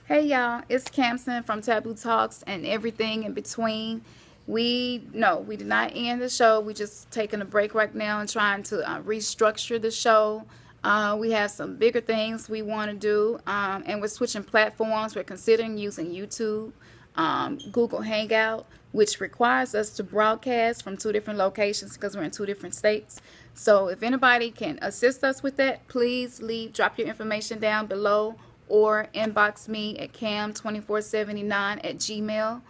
Hey y'all, it's Camson from Taboo Talks and everything in between. We did not end the show. We just taking a break right now and trying to restructure the show. We have some bigger things we want to do, and we're switching platforms. We're considering using YouTube, Google Hangout, which requires us to broadcast from two different locations because we're in two different states. So if anybody can assist us with that, please drop your information down below or inbox me at cam2479@gmail,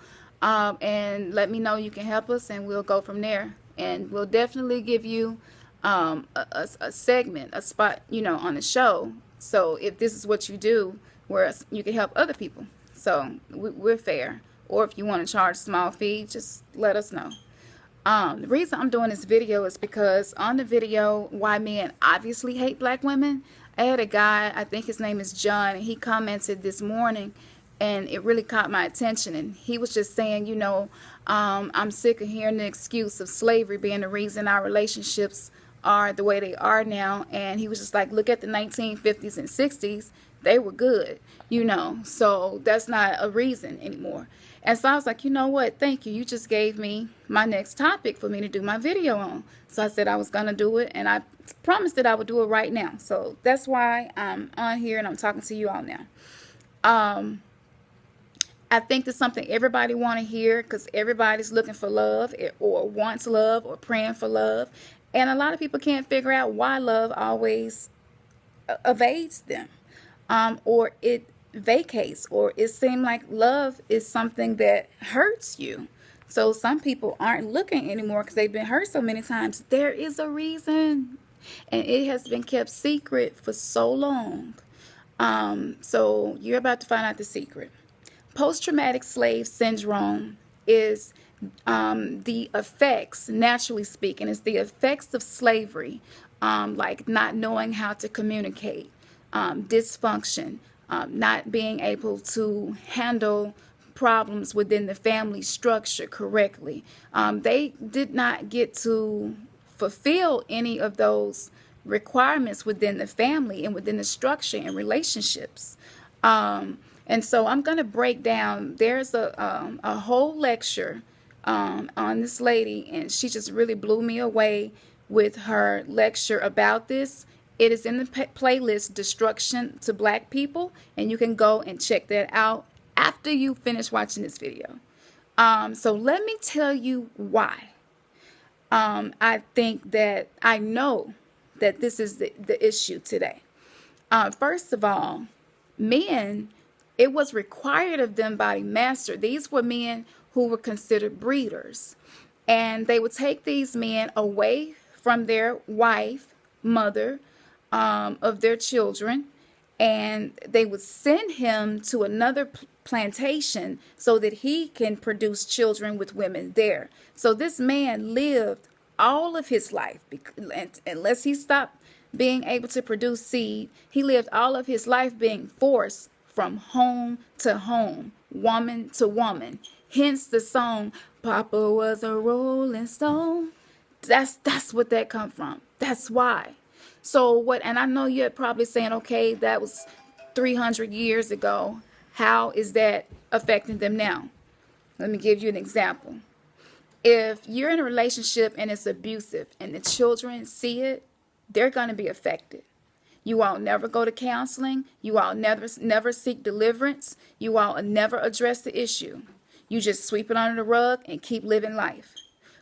and let me know you can help us, and we'll go from there. And we'll definitely give you a segment, a spot, on the show. So if this is what you do, where you can help other people. So we're fair. Or if you want to charge a small fee, just let us know. The reason I'm doing this video is because on the video, why men obviously hate black women, I had a guy, I think his name is John, and he commented this morning, and it really caught my attention. And he was just saying, I'm sick of hearing the excuse of slavery being the reason our relationships are the way they are now. And he was just like, look at the 1950s and 60s. They were good, so that's not a reason anymore. And so I was like, you know what? Thank you. You just gave me my next topic for me to do my video on. So I said I was going to do it, and I promised that I would do it right now. So that's why I'm on here and I'm talking to you all now. I think that's something everybody want to hear because everybody's looking for love or wants love or praying for love. And a lot of people can't figure out why love always evades them, or it vacates, or it seems like love is something that hurts you. So some people aren't looking anymore because they've been hurt so many times. There is a reason, and it has been kept secret for so long. So you're about to find out the secret. Post-traumatic slave syndrome is the effects, naturally speaking, is the effects of slavery, like not knowing how to communicate, dysfunction, not being able to handle problems within the family structure correctly. They did not get to fulfill any of those requirements within the family and within the structure and relationships. And so I'm going to break down, there's a whole lecture on this lady, and she just really blew me away with her lecture about this. It is in the playlist Destruction to Black People, and you can go and check that out after you finish watching this video. So let me tell you why. I think that I know that this is the issue today. First of all, men, it was required of them by the master. These were men who were considered breeders. And they would take these men away from their wife, mother, of their children, and they would send him to another plantation so that he can produce children with women there. So this man lived all of his life, unless he stopped being able to produce seed, he lived all of his life being forced from home to home, woman to woman. Hence the song, Papa was a rolling stone. That's what that come from. That's why. So and I know you're probably saying, okay, that was 300 years ago. How is that affecting them now? Let me give you an example. If you're in a relationship and it's abusive and the children see it, they're going to be affected. You all never go to counseling. You all never seek deliverance. You all never address the issue. You just sweep it under the rug and keep living life.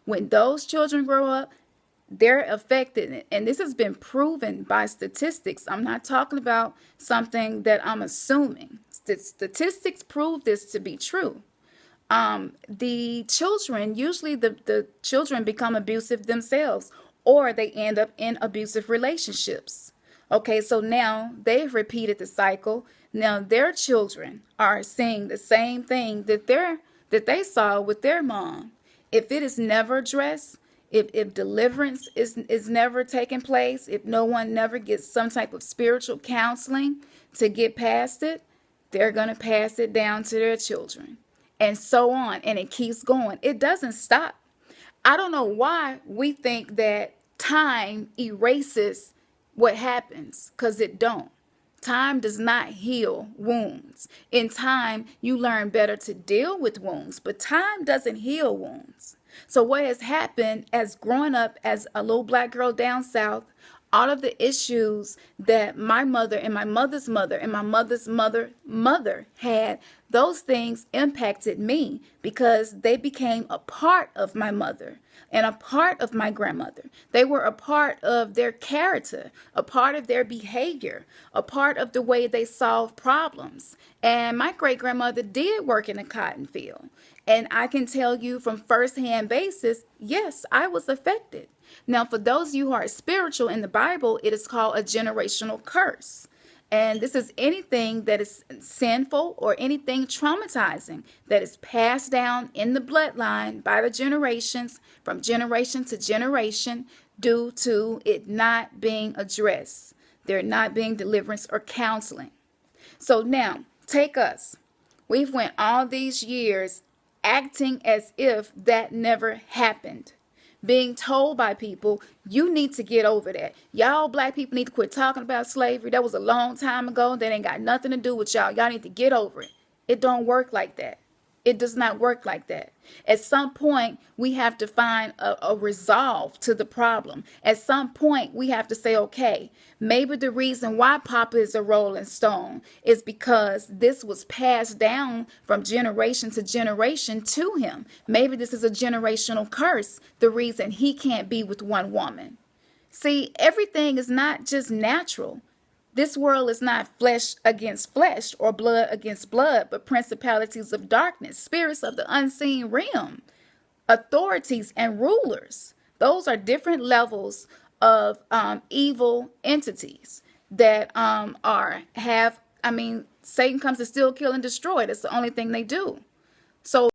When those children grow up, they're affected. And this has been proven by statistics. I'm not talking about something that I'm assuming. Statistics prove this to be true. The children, usually the children become abusive themselves, or they end up in abusive relationships. Okay, so now they've repeated the cycle. Now their children are seeing the same thing that they saw with their mom. If it is never addressed, if deliverance is never taking place, if no one never gets some type of spiritual counseling to get past it, they're going to pass it down to their children, and so on. And it keeps going. It doesn't stop. I don't know why we think that time erases what happens, because it don't. Time does not heal wounds. In time, you learn better to deal with wounds, but time doesn't heal wounds. So what has happened as growing up as a little black girl down south, all of the issues that my mother and my mother's mother and my mother's mother had, those things impacted me because they became a part of my mother and a part of my grandmother. They were a part of their character, a part of their behavior, a part of the way they solved problems. And my great grandmother did work in a cotton field. And I can tell you from firsthand basis, yes, I was affected. Now, for those of you who are spiritual in the Bible, it is called a generational curse. And this is anything that is sinful or anything traumatizing that is passed down in the bloodline by the generations from generation to generation due to it not being addressed. There not being deliverance or counseling. So now, take us. We've went all these years acting as if that never happened. Being told by people, you need to get over that. Y'all black people need to quit talking about slavery. That was a long time ago. That ain't got nothing to do with y'all. Y'all need to get over it. It don't work like that. It does not work like that. At some point, we have to find a resolve to the problem. At some point, we have to say, okay, maybe the reason why Papa is a Rolling Stone is because this was passed down from generation to generation to him. Maybe this is a generational curse, the reason he can't be with one woman. See, everything is not just natural. This world is not flesh against flesh or blood against blood, but principalities of darkness, spirits of the unseen realm, authorities and rulers. Those are different levels of evil entities that Satan comes to steal, kill, and destroy. That's the only thing they do. So